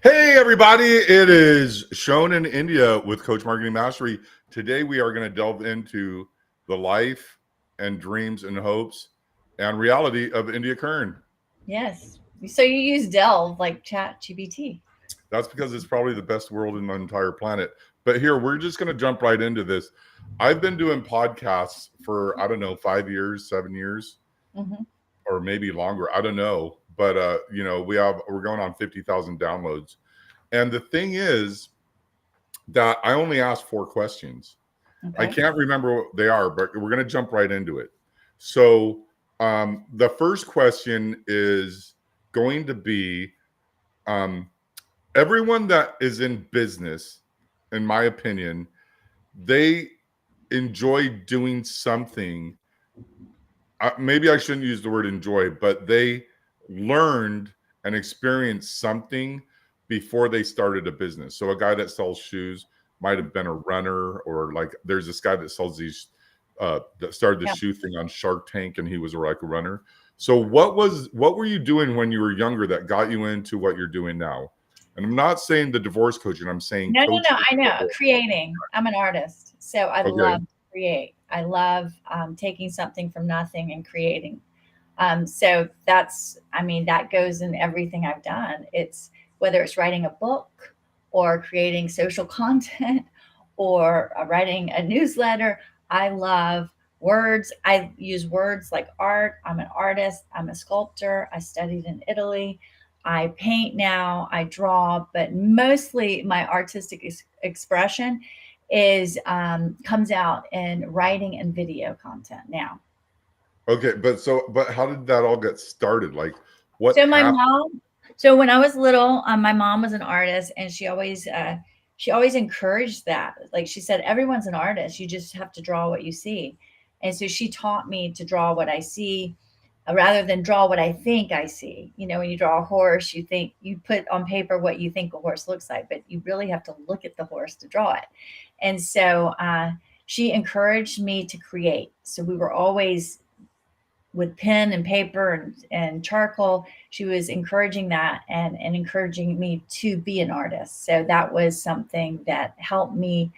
Hey, everybody. It is Shown in India with Coach Marketing Mastery. Today, we are going to delve into the life and dreams and hopes and reality of India Kern. Yes. So you use Delve like Chat GBT. That's because it's probably the best world in the entire planet. But here, we're just going to jump right into this. I've been doing podcasts for, I don't know, 5 years, 7 years, Hmm. or maybe longer. I don't know. But, we're going on 50,000 downloads. And the thing is that I only asked 4 questions. I Okay. can't remember what they are, but we're going to jump right into it. So, the first question is going to be um, everyone that is in business, in my opinion, they enjoy doing something. Maybe I shouldn't use the word enjoy, but they learned and experienced something before they started a business. So, a guy that sells shoes might have been a runner, or like there's this guy that sells these, that started the Yeah. shoe thing on Shark Tank, and he was like a runner. So, what were you doing when you were younger that got you into what you're doing now? And I'm not saying the divorce coaching. I'm saying No, no, no. coaching. I know. Creating. I'm an artist. So I Okay. love to create. I love taking something from nothing and creating. So that goes in everything I've done. It's whether it's writing a book or creating social content or writing a newsletter. I love words. I use words like art. I'm an artist. I'm a sculptor. I studied in Italy. I paint now. I draw, but mostly my artistic expression is comes out in writing and video content now. Okay, but how did that all get started? Like, what So my happened? mom, so when I was little, my mom was an artist, and she always encouraged that. Like she said, everyone's an artist. You just have to draw what you see, and so she taught me to draw what I see, rather than draw what I think I see. You know, when you draw a horse, you put on paper what you think a horse looks like, but you really have to look at the horse to draw it. And so she encouraged me to create. So we were always with pen and paper and charcoal. She was encouraging that and encouraging me to be an artist. So that was something that helped me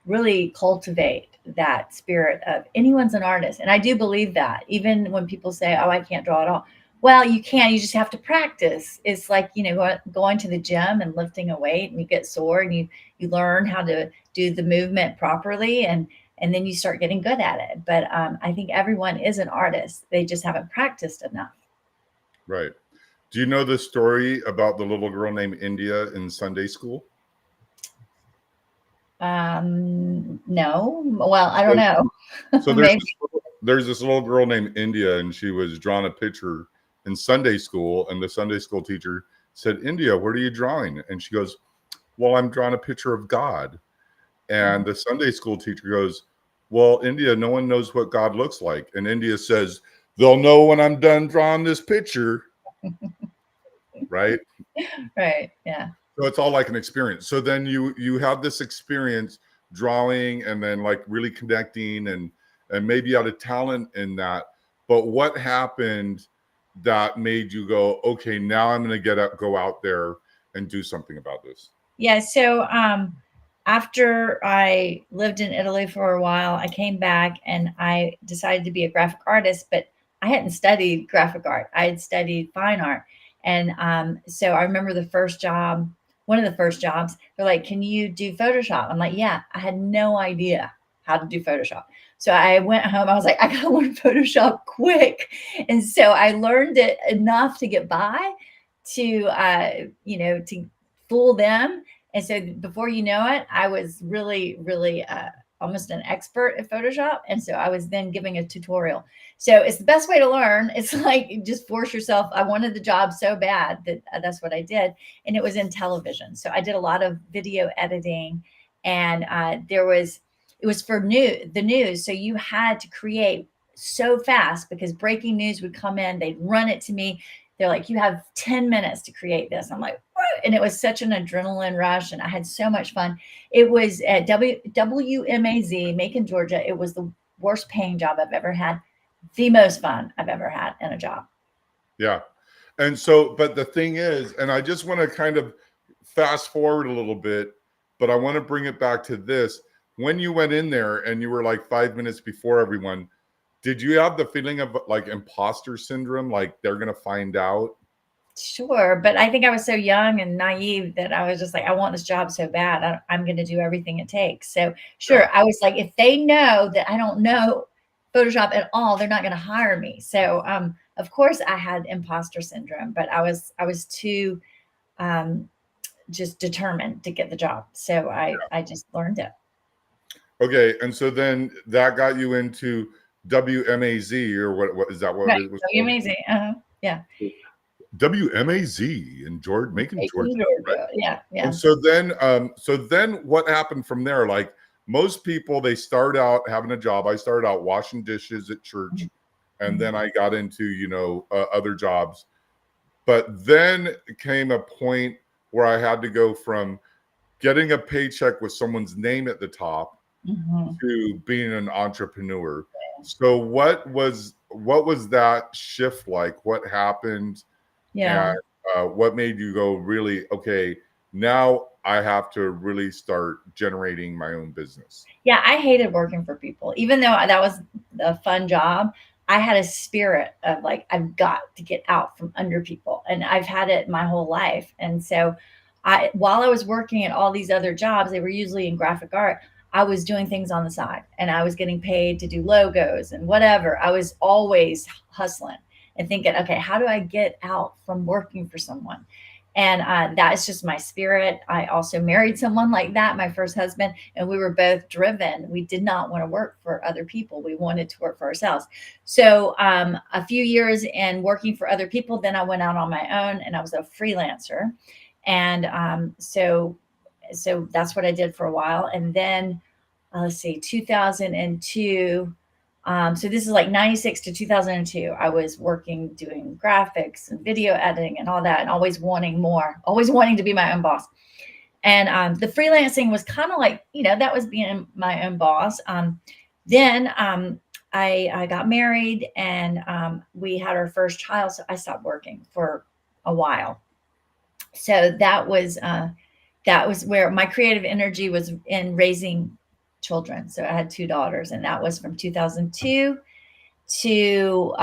really cultivate that spirit of anyone's an artist. And I do believe that, even when people say, oh, I can't draw at all. Well, you can, you just have to practice. It's like, going to the gym and lifting a weight, and you get sore, and you learn how to do the movement properly, and then you start getting good at it. But I think everyone is an artist. They just haven't practiced enough. Right. Do you know the story about the little girl named India in Sunday school? No. Well, I don't So, know. so Maybe. there's this little girl named India, and she was drawing a picture in Sunday school, and the Sunday school teacher said, "India, what are you drawing?" And she goes, "Well, I'm drawing a picture of God." And the Sunday school teacher goes, "Well, India, no one knows what God looks like." And India says, "They'll know when I'm done drawing this picture." Right? Right. Yeah. So it's all like an experience. So then you have this experience drawing, and then like really connecting, and maybe you had a talent in that. But what happened that made you go, okay, now I'm going to go out there and do something about this? Yeah. So after I lived in Italy for a while, I came back and I decided to be a graphic artist, but I hadn't studied graphic art. I had studied fine art. And so I remember one of the first jobs, they're like, can you do Photoshop? I'm like, yeah, I had no idea how to do Photoshop. So I went home, I was like, I gotta learn Photoshop quick. And so I learned it enough to get by, to fool them. And so before you know it, I was really, really almost an expert at Photoshop. And so I was then giving a tutorial. So it's the best way to learn. It's like just force yourself. I wanted the job so bad that that's what I did. And it was in television. So I did a lot of video editing, and it was for the news. So you had to create so fast because breaking news would come in, they'd run it to me. They're like, you have 10 minutes to create this. I'm like, what? And it was such an adrenaline rush, and I had so much fun. It was at WMAZ, Macon, Georgia. It was the worst paying job I've ever had, the most fun I've ever had in a job. Yeah. And so, but the thing is, and I just want to kind of fast forward a little bit, but I want to bring it back to this. When you went in there and you were like 5 minutes before everyone, did you have the feeling of like imposter syndrome? Like they're going to find out? Sure, but I think I was so young and naive that I was just like, I want this job so bad. I'm going to do everything it takes. So, Yeah. sure, I was like, if they know that I don't know Photoshop at all, they're not going to hire me. So, of course, I had imposter syndrome, but I was too um, just determined to get the job. So I just learned it. Okay. And so then that got you into WMAZ, or what is that what Right. it was So called? amazing. Yeah. WMAZ in Georgia, Macon, Georgia. Right? Yeah. And Yeah. so then what happened from there? Like most people, they start out having a job. I started out washing dishes at church, and then I got into, other jobs. But then came a point where I had to go from getting a paycheck with someone's name at the top Mhm. to being an entrepreneur. So what was that shift like? What happened? Yeah. And what made you go, really, okay, now I have to really start generating my own business? Yeah, I hated working for people. Even though that was a fun job, I had a spirit of like, I've got to get out from under people. And I've had it my whole life. And so while I was working at all these other jobs, they were usually in graphic art. I was doing things on the side and I was getting paid to do logos and whatever. I was always hustling and thinking, okay, how do I get out from working for someone? And that is just my spirit. I also married someone like that, my first husband, and we were both driven. We did not want to work for other people. We wanted to work for ourselves. So a few years in working for other people, then I went out on my own and I was a freelancer. And so that's what I did for a while. And then let's see, 2002. So this is like 96 to 2002. I was working, doing graphics and video editing and all that, and always wanting more, always wanting to be my own boss. And the freelancing was kind of like, that was being my own boss. Then I got married and we had our first child. So I stopped working for a while. So that was where my creative energy was in raising children. So I had two daughters, and that was from 2002 to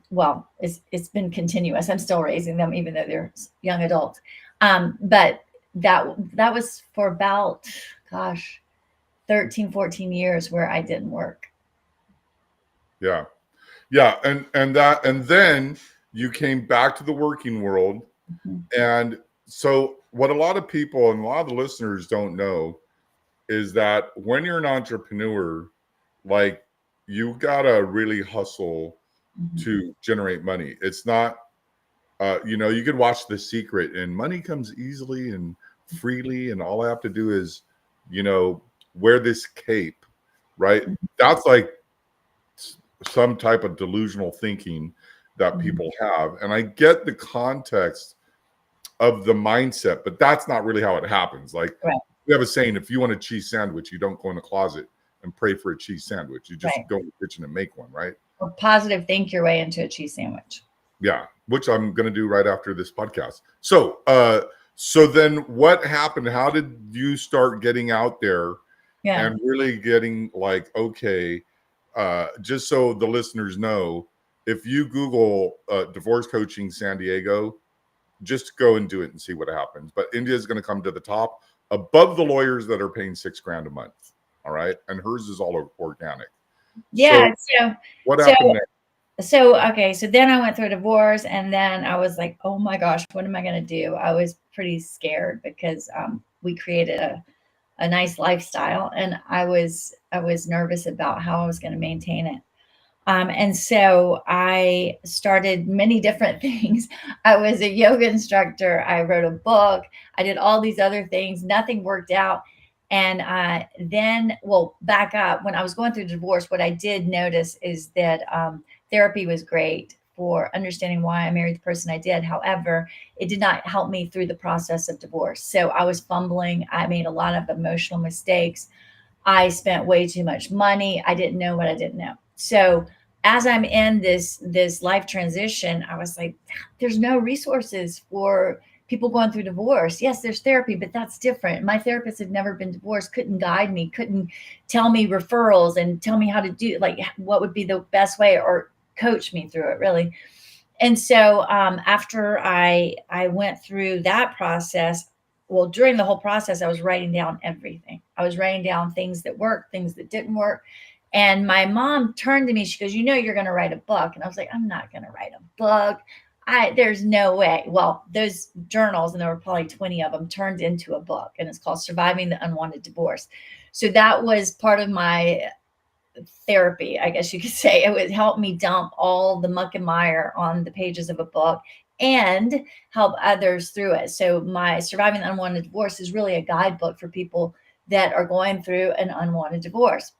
well, it's been continuous. I'm still raising them, even though they're young adults. But that was for about, gosh, 13, 14 years where I didn't work. Yeah. Yeah. And then you came back to the working world. Mhm. And so what a lot of people and a lot of the listeners don't know is that when you're an entrepreneur, like you gotta really hustle Mhm. to generate money. It's not, you can watch The Secret and money comes easily and freely, and all I have to do is, wear this cape, right? That's like some type of delusional thinking that Mhm. people have. And I get the context of the mindset, but that's not really how it happens. Like Right, we have a saying, if you want a cheese sandwich, you don't go in the closet and pray for a cheese sandwich. You just right. go in the kitchen and make one, right? Or positive think your way into a cheese sandwich. Yeah, which I'm going to do right after this podcast. So then what happened? How did you start getting out there Yeah. and really getting like, okay, just so the listeners know, if you Google divorce coaching San Diego, just go and do it and see what happens. But India is going to come to the top above the lawyers that are paying $6,000 a month. All right. And hers is all organic. So Yeah. So, what so happened next? okay, so then I went through a divorce, and then I was like, oh my gosh, what am I going to do? I was pretty scared because we created a nice lifestyle, and I was nervous about how I was going to maintain it. And so I started many different things. I was a yoga instructor. I wrote a book. I did all these other things. Nothing worked out. And then, well, back up, when I was going through divorce, what I did notice is that therapy was great for understanding why I married the person I did. However, it did not help me through the process of divorce. So I was fumbling. I made a lot of emotional mistakes. I spent way too much money. I didn't know what I didn't know. So as I'm in this life transition, I was like, there's no resources for people going through divorce. Yes, there's therapy, but that's different. My therapist had never been divorced, couldn't guide me, couldn't tell me referrals and tell me how to do, like, what would be the best way, or coach me through it, really. And so after I went through that process, well, during the whole process, I was writing down everything. I was writing down things that worked, things that didn't work. And my mom turned to me. She goes, "You know, you're going to write a book." And I was like, "I'm not going to write a book. There's no way." Well, those journals, and there were probably 20 of them, turned into a book, and it's called "Surviving the Unwanted Divorce." So that was part of my therapy, I guess you could say. It would help me dump all the muck and mire on the pages of a book and help others through it. So my Surviving the Unwanted Divorce is really a guidebook for people that are going through an unwanted divorce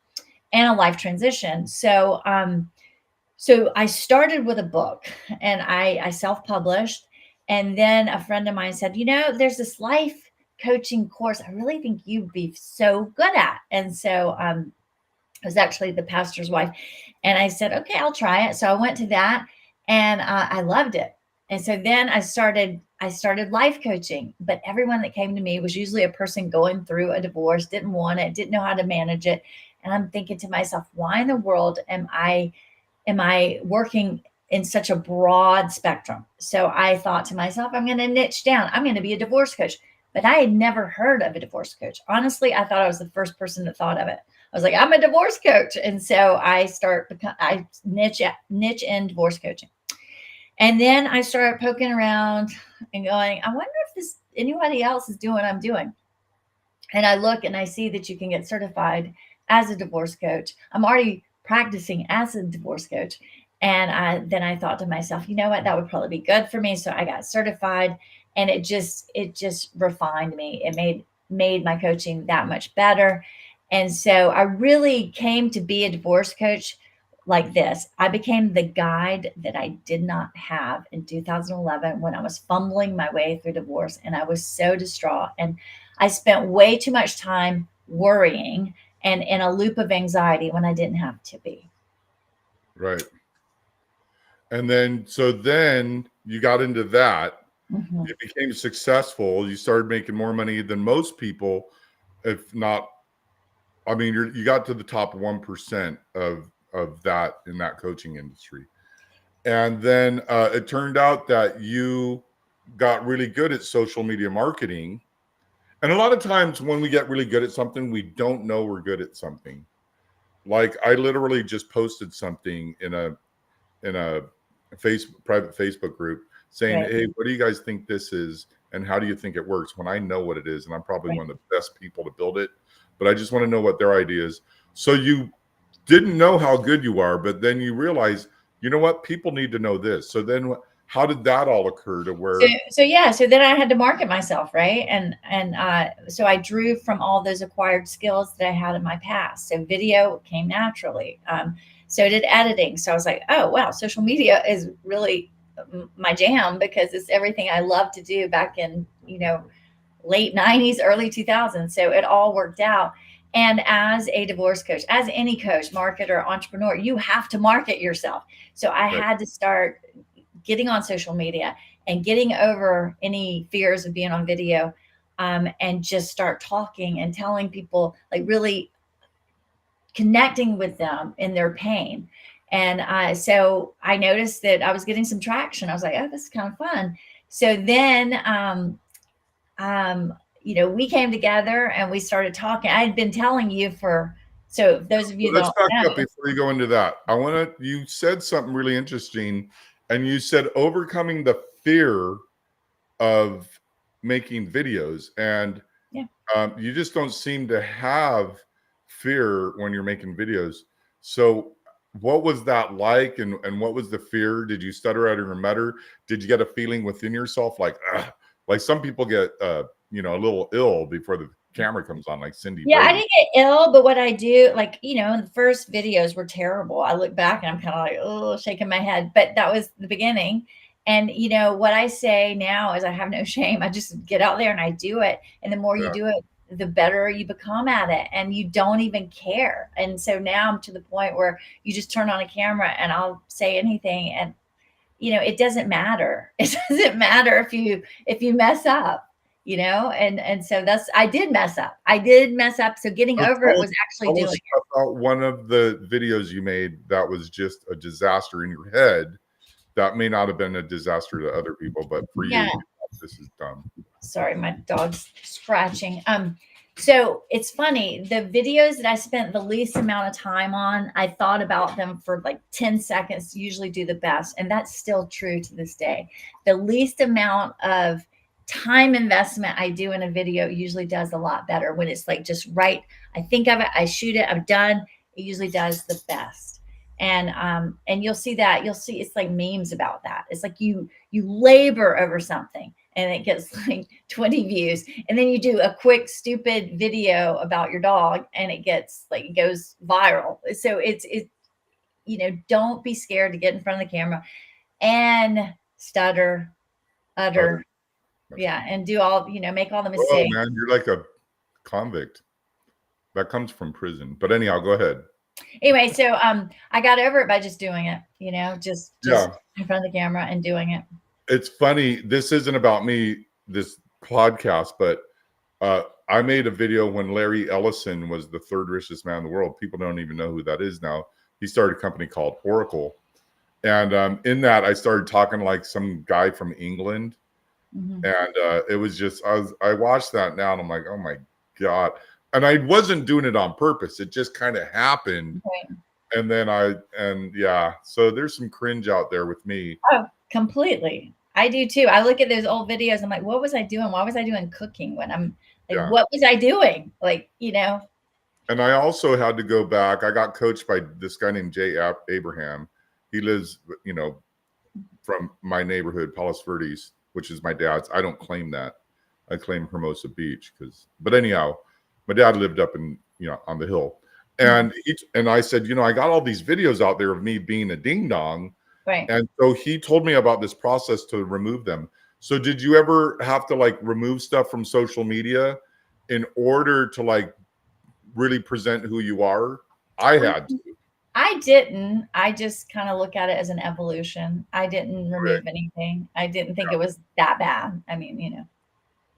and a life transition. So I started with a book, and I self-published. And then a friend of mine said, there's this life coaching course I really think you'd be so good at. And so it was actually the pastor's wife. And I said, okay, I'll try it. So I went to that, and I loved it. And so then I started life coaching, but everyone that came to me was usually a person going through a divorce, didn't want it, didn't know how to manage it. And I'm thinking to myself, why in the world am I working in such a broad spectrum? So I thought to myself, I'm going to niche down. I'm going to be a divorce coach. But I had never heard of a divorce coach. Honestly, I thought I was the first person that thought of it. I was like, I'm a divorce coach. And so I niche in divorce coaching. And then I started poking around and going, I wonder if anybody else is doing what I'm doing. And I look and I see that you can get certified as a divorce coach. I'm already practicing as a divorce coach. And then I thought to myself, you know what, that would probably be good for me. So I got certified, and it just refined me. It made my coaching that much better. And so I really came to be a divorce coach like this. I became the guide that I did not have in 2011 when I was fumbling my way through divorce, and I was so distraught. And I spent way too much time worrying and in a loop of anxiety when I didn't have to be. Right. And then you got into that. Mm-hmm. You became successful. You started making more money than most people, if not. I mean, you got to the top 1% of that in that coaching industry. And then it turned out that you got really good at social media marketing. And a lot of times when we get really good at something, we don't know we're good at something. Like I literally just posted something in a private Facebook group saying, Right. "Hey, what do you guys think this is, and how do you think it works?" When I know what it is, and I'm probably Right. one of the best people to build it, but I just want to know what their idea is. So you didn't know how good you are, but then you realize, you know what, people need to know this. So then, how did that all occur to So, where? so yeah, so then I had to market myself, right? And so I drew from all those acquired skills that I had in my past. So video came naturally. So did editing. So I was like, oh wow, social media is really my jam, because it's everything I love to do back in late 90s, early 2000s. So it all worked out. And as a divorce coach, as any coach, marketer, entrepreneur, you have to market yourself. So I Right. had to start getting on social media and getting over any fears of being on video, and just start talking and telling people, like really connecting with them in their pain. And so I noticed that I was getting some traction. I was like, oh, this is kind of fun. So then, we came together and we started talking. I had been telling you so those of you that Let's don't back up know. before you go into that. You said something really interesting, and you said overcoming the fear of making videos. And Yeah. you just don't seem to have fear when you're making videos. So what was that like, and what was the fear? Did you stutter out or mutter? Did you get a feeling within yourself like, ugh, like some people get a little ill before the camera comes on, like Cindy Yeah, I Brady? didn't get ill, but what I do, like, the first videos were terrible. I look back and I'm kind of like, oh, shaking my head. But that was the beginning. And what I say now is I have no shame. I just get out there and I do it. And the more you Yeah. do it, the better you become at it, and you don't even care. And so now I'm to the point where you just turn on a camera and I'll say anything, and it doesn't matter. It doesn't matter if you mess up, and so I did mess up. So getting So over it was actually tell doing us it. about one of the videos you made that was just a disaster in your head. That may not have been a disaster to other people, but for you, Yeah. this is dumb. Sorry, my dog's scratching. So it's funny, the videos that I spent the least amount of time on, I thought about them for like 10 seconds, usually do the best. And that's still true to this day. The least amount of time investment I do in a video usually does a lot better when it's like just right. I think of it, I shoot it, I'm done. It usually does the best. And you'll see it's like memes about that. It's like you labor over something and it gets like 20 views, and then you do a quick stupid video about your dog and it goes viral. So it's don't be scared to get in front of the camera and stutter, utter, yeah, and do all, make all the Oh mistakes. man, you're like a convict. That comes from prison. But anyhow, go ahead. Anyway, so I got over it by just doing it, just Yeah. in front of the camera and doing it. It's funny. This isn't about me, this podcast, but I made a video when Larry Ellison was the third richest man in the world. People don't even know who that is now. He started a company called Oracle. And in that, I started talking like some guy from England. Mm-hmm. And it was just, I watched that now and I'm like, oh my God. And I wasn't doing it on purpose. It just kind of happened. Right. And then yeah. So there's some cringe out there with me. Oh, completely. I do too. I look at those old videos. I'm like, what was I doing? Why was I doing cooking when I'm like, Yeah. what was I doing? Like, And I also had to go back. I got coached by this guy named Jay Abraham. He lives, from my neighborhood, Palos Verdes, which is my dad's. I don't claim that. I claim Hermosa Beach but anyhow, my dad lived up in, on the hill. And and I said, I got all these videos out there of me being a ding dong. Right. And so he told me about this process to remove them. So did you ever have to like remove stuff from social media in order to like really present who you are? I had to. I didn't. I just kind of look at it as an evolution. I didn't remove anything. I didn't think it was that bad. I mean,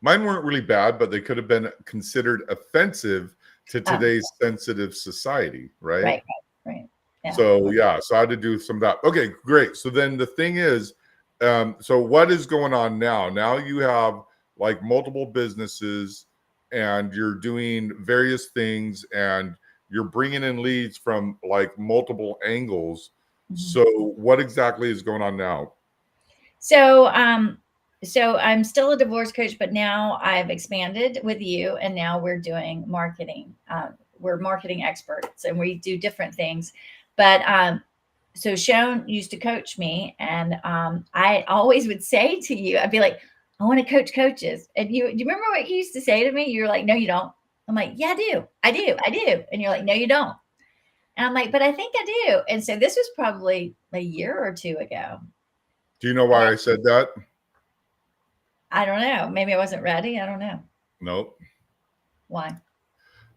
Mine weren't really bad, but they could have been considered offensive to today's sensitive society, right? Right. Yeah. So so I had to do some of that. Okay, great. So then the thing is, so what is going on now? Now you have like multiple businesses and you're doing various things and you're bringing in leads from like multiple angles. Mm-hmm. So what exactly is going on now? So I'm still a divorce coach, but now I've expanded with you, and now we're doing marketing. We're marketing experts, and we do different things. But so Shone used to coach me, and I always would say to you, I'd be like, I want to coach coaches. And do you remember what you used to say to me? You're like, no, you don't. I'm like, yeah, I do. And you're like, no, you don't. And I'm like, but I think I do. And so this was probably a year or two ago. Do you know why I said that? I don't know. Maybe I wasn't ready. I don't know. Nope. Why?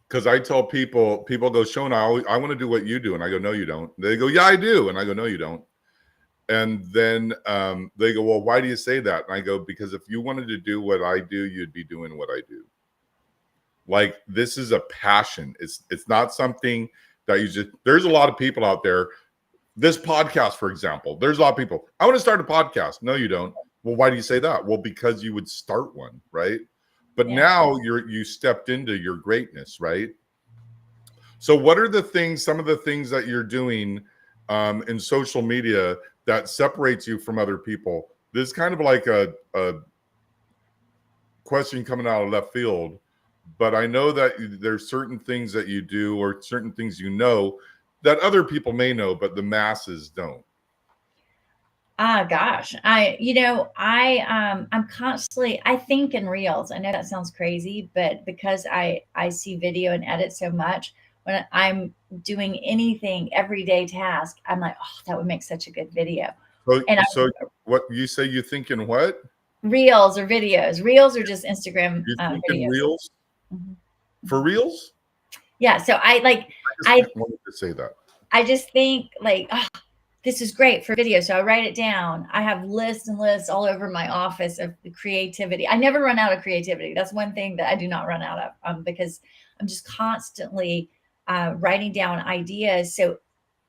Because I tell people go, Shone, I want to do what you do. And I go, no, you don't. They go, yeah, I do. And I go, no, you don't. And then they go, well, why do you say that? And I go, because if you wanted to do what I do, you'd be doing what I do. Like, this is a passion. It's not something that you just, there's a lot of people out there. This podcast, for example, there's a lot of people. I want to start a podcast. No, you don't. Well, why do you say that? Well, because you would start one, right? But now you stepped into your greatness, right? So what are some of the things that you're doing in social media that separates you from other people? This is kind of like a question coming out of left field, but I know that there's certain things that you do or certain things that other people may know, but the masses don't. Gosh, I'm constantly, I think in reels. I know that sounds crazy, but because I see video and edit so much, when I'm doing anything, everyday task, I'm like, oh, that would make such a good video. So what you say, you think in what? Reels or videos. Reels are just Instagram you think videos. in reels? Mhm. For reals? Yeah. So I I just wanted to say that. I just think like, oh, this is great for video. So I write it down. I have lists and lists all over my office of the creativity. I never run out of creativity. That's one thing that I do not run out of, because I'm just constantly writing down ideas. So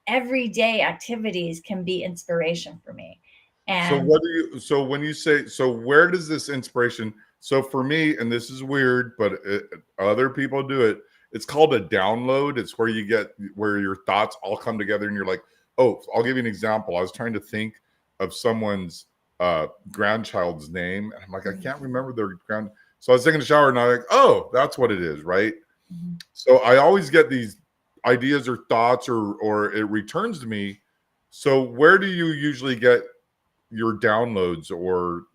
everyday activities can be inspiration for me. So And what do you? So when you say, so where does this inspiration? So for me, and this is weird, but other people do it. It's called a download. It's where you get where your thoughts all come together, and you're like, oh, I'll give you an example. I was trying to think of someone's grandchild's name, and I'm like, I can't remember their grand. So I was taking a shower, and I'm like, oh, that's what it is, right? Mhm. So I always get these ideas or thoughts, or it returns to me. So where do you usually get your downloads, or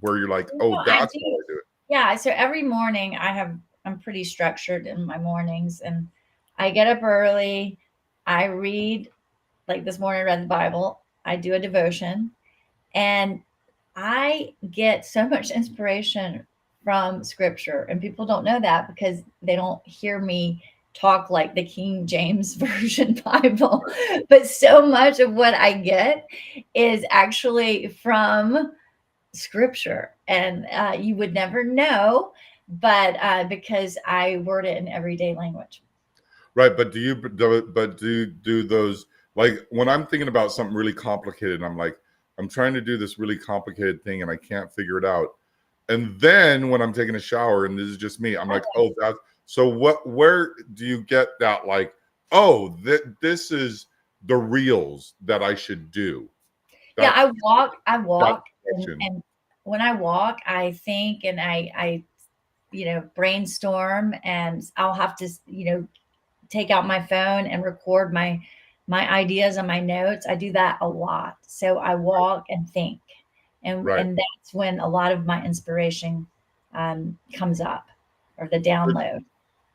where you're like, oh, I that's do. how I do it? Yeah. So every morning I'm pretty structured in my mornings, and I get up early. I read, like this morning, I read the Bible. I do a devotion, and I get so much inspiration from scripture. And people don't know that because they don't hear me talk like the King James Version Bible. But so much of what I get is actually from scripture. And you would never know, but because I word it in everyday language. Right, but do those, like when I'm thinking about something really complicated, and I'm like, I'm trying to do this really complicated thing and I can't figure it out. And then when I'm taking a shower, and this is just me, I'm like, oh, that's so where do you get that, like, oh, this is the reels that I should do? Yeah, That's I that walk, question. and when I walk, I think, and I brainstorm, and I'll have to, take out my phone and record my ideas and my notes. I do that a lot. So I walk and think, Right. and that's when a lot of my inspiration comes up, or the download.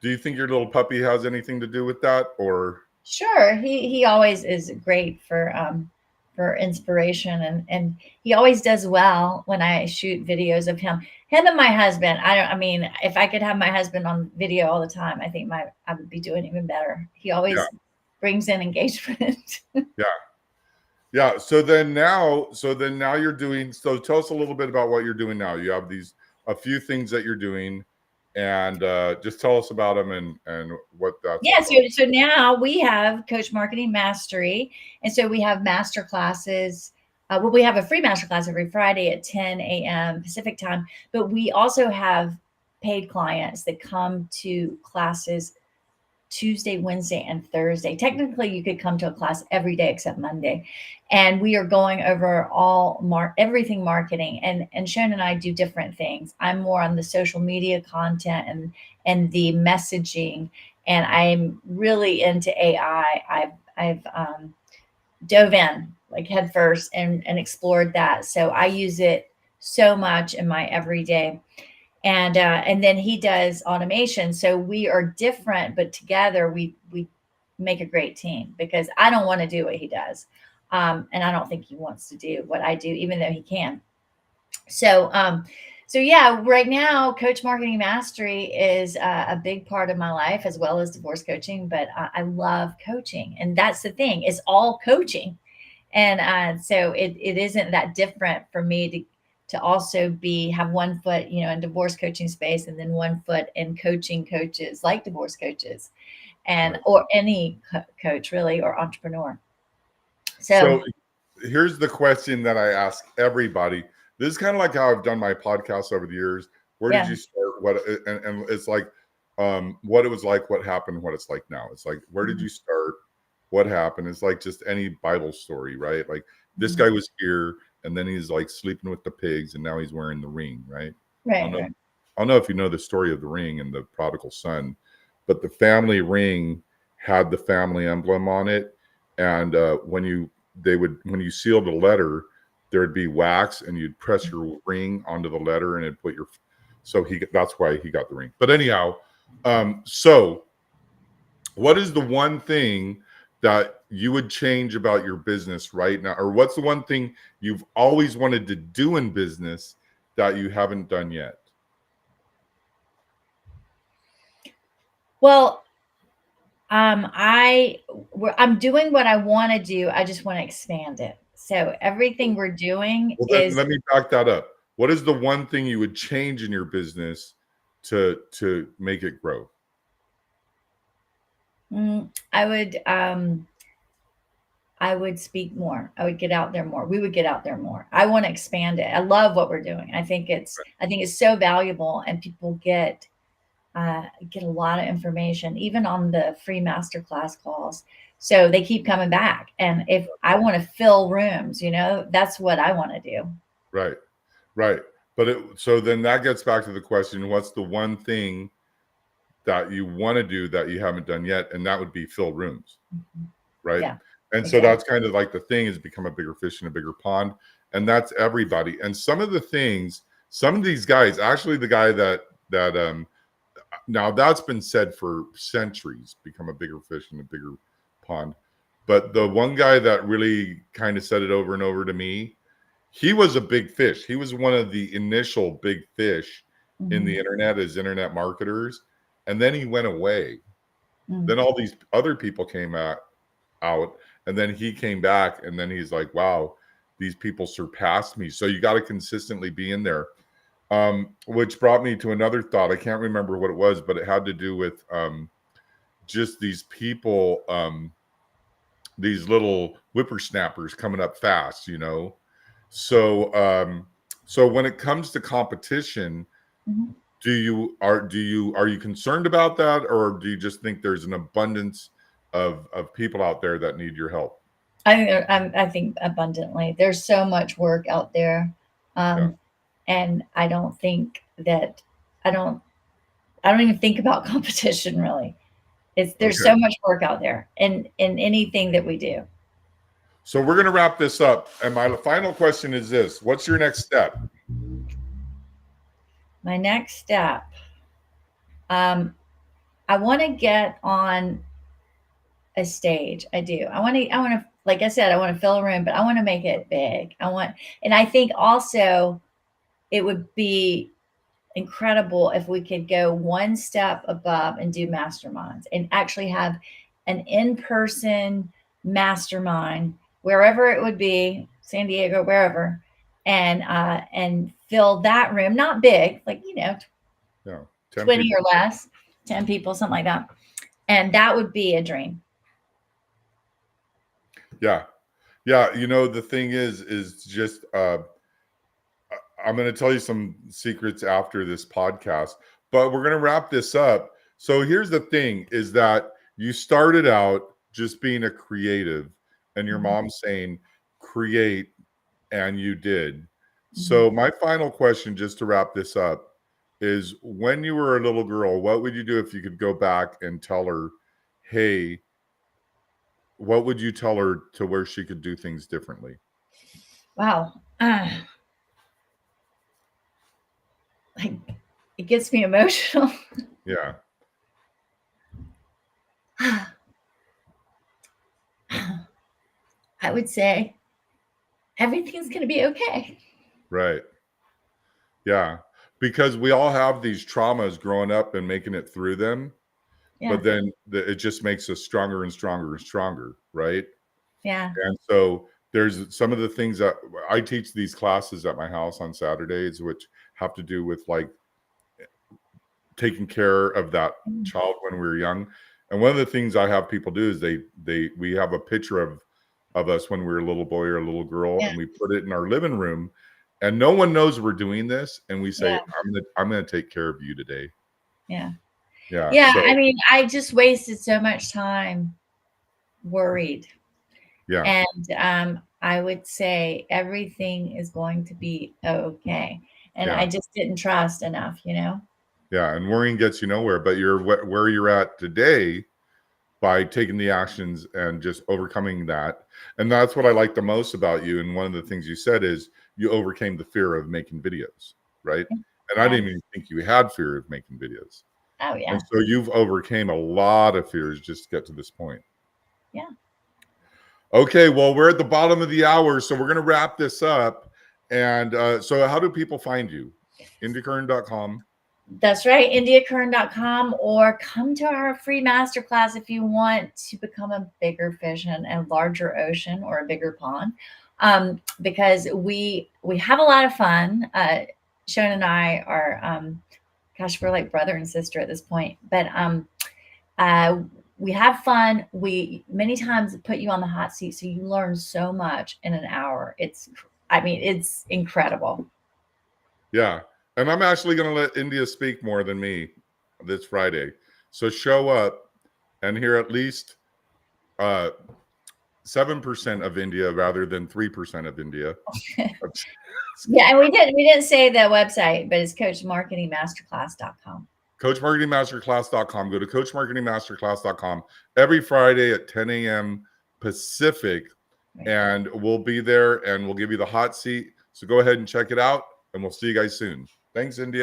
Do you think your little puppy has anything to do with that, or? Sure, he always is great for inspiration, and he always does well when I shoot videos of him. Him and my husband. I mean, if I could have my husband on video all the time, I think my I would be doing even better. He Yeah. always brings in engagement. Yeah. Yeah. So then now you're doing, so tell us a little bit about what you're doing now. You have these, a few things that you're doing, and just tell us about them, and what that's Yeah, all so about. so now we have Coach Marketing Mastery, and so we have master classes. Well, we have a free master class every Friday at 10 a.m. Pacific time, but we also have paid clients that come to classes Tuesday, Wednesday, and Thursday. Technically, you could come to a class every day except Monday, and we are going over everything marketing. And Sharon and I do different things. I'm more on the social media content and the messaging, and I'm really into AI. I've dove in like head first and explored that. So I use it so much in my everyday, and then he does automation. So we are different, but together we make a great team, because I don't want to do what he does, and I don't think he wants to do what I do, even though he can. So yeah, right now, Coach Marketing Mastery is a big part of my life, as well as divorce coaching. But I love coaching, and that's the thing; it's all coaching. And so it isn't that different for me to also have one foot, in divorce coaching space, and then one foot in coaching coaches like divorce coaches, and Right. or any coach really, or entrepreneur. So So here's the question that I ask everybody. This is kind of like how I've done my podcast over the years. Where did yeah. you start? What, and it's like, what it was like, what happened, what it's like now. It's like, where did Mhm, you start? What happened? It's like just any Bible story, right? Like, this mhm. guy was here, and then he's like sleeping with the pigs, and now he's wearing the ring, right? I don't Right, know. right. I don't know if you know the story of the ring and the prodigal son, but the family ring had the family emblem on it, and when you sealed a letter, there'd be wax, and you'd press your ring onto the letter, and it'd put your, so that's why he got the ring. But anyhow, so what is the one thing that you would change about your business right now, or what's the one thing you've always wanted to do in business that you haven't done yet? Well, I'm doing what I want to do. I just want to expand it. So everything we're doing Well, then is let me back that up. What is the one thing you would change in your business to make it grow? I would I would speak more. I would get out there more. We would get out there more. I want to expand it. I love what we're doing. I think it's so valuable, and people get a lot of information, even on the free masterclass calls. So they keep coming back. And if I want to fill rooms, that's what I want to do. Right, right. So then that gets back to the question: what's the one thing that you want to do that you haven't done yet? And that would be fill rooms, right? Yeah, And so exactly. that's kind of like the thing is become a bigger fish in a bigger pond, and that's everybody. And some of these guys, actually, the guy that now that's been said for centuries, become a bigger fish in a bigger pond. But the one guy that really kind of said it over and over to me, he was a big fish. He was one of the initial big fish in the internet as internet marketers. And then he went away. Then all these other people came out, and then he came back, and then he's like, wow, these people surpassed me. So you got to consistently be in there. Which brought me to another thought. I can't remember what it was, but it had to do with just these people, these little whippersnappers coming up fast, So when it comes to competition, are you concerned about that, or do you just think there's an abundance of people out there that need your help? I think abundantly. There's so much work out there, Yeah. and I don't think that I don't. I don't even think about competition really. There's Okay. so much work out there in anything that we do. So we're going to wrap this up. And my final question is this: what's your next step? My next step, I want to get on a stage. I do. I want to, like I said, I want to fill a room, but I want to make it big. And I think also it would be incredible if we could go one step above and do masterminds and actually have an in-person mastermind wherever it would be, San Diego, wherever, and fill that room, not big, like, Yeah, 10 20 people. or less, 10 people, something like that. And that would be a dream. Yeah. The thing is just I'm going to tell you some secrets after this podcast, but we're going to wrap this up. So here's the thing is that you started out just being a creative, and your mom saying create, and you did. So my final question, just to wrap this up, is when you were a little girl, what would you do if you could go back and tell her, hey, what would you tell her to where she could do things differently? Wow. Like, it gets me emotional. Yeah. I would say everything's going to be okay. Right. Yeah. Because we all have these traumas growing up and making it through them, Yeah. but then it just makes us stronger and stronger and stronger. Right. Yeah. And so there's some of the things that I teach these classes at my house on Saturdays, which have to do with like taking care of that child when we were young. And one of the things I have people do is we have a picture of us when we were a little boy or a little girl, Yeah. and we put it in our living room, and no one knows we're doing this, and we say, Yeah. I'm gonna take care of you today. Yeah. Yeah. Yeah. So I mean, I just wasted so much time worried. yeah. And I would say everything is going to be okay. And Yeah. I just didn't trust enough. Yeah. And worrying gets you nowhere, but you're where you're at today by taking the actions and just overcoming that. And that's what I like the most about you. And one of the things you said is you overcame the fear of making videos, right? And I Yeah. didn't even think you had fear of making videos. Oh, yeah. And so you've overcame a lot of fears just to get to this point. Yeah. Okay, well, we're at the bottom of the hour, so we're going to wrap this up. And so how do people find you? indiakern.com. That's right, indiakern.com, or come to our free masterclass if you want to become a bigger fish in a larger ocean or a bigger pond. Because we have a lot of fun. Shona and I are, gosh, we're like brother and sister at this point. But we have fun. We many times put you on the hot seat, so you learn so much in an hour. I mean, it's incredible. Yeah. And I'm actually going to let India speak more than me this Friday. So show up and hear at least 7% of India rather than 3% of India. Yeah, and we didn't say the website, but it's coachmarketingmasterclass.com. coachmarketingmasterclass.com. Go to coachmarketingmasterclass.com every Friday at 10 a.m. Pacific, and we'll be there and we'll give you the hot seat. So go ahead and check it out, and we'll see you guys soon. Thanks, India.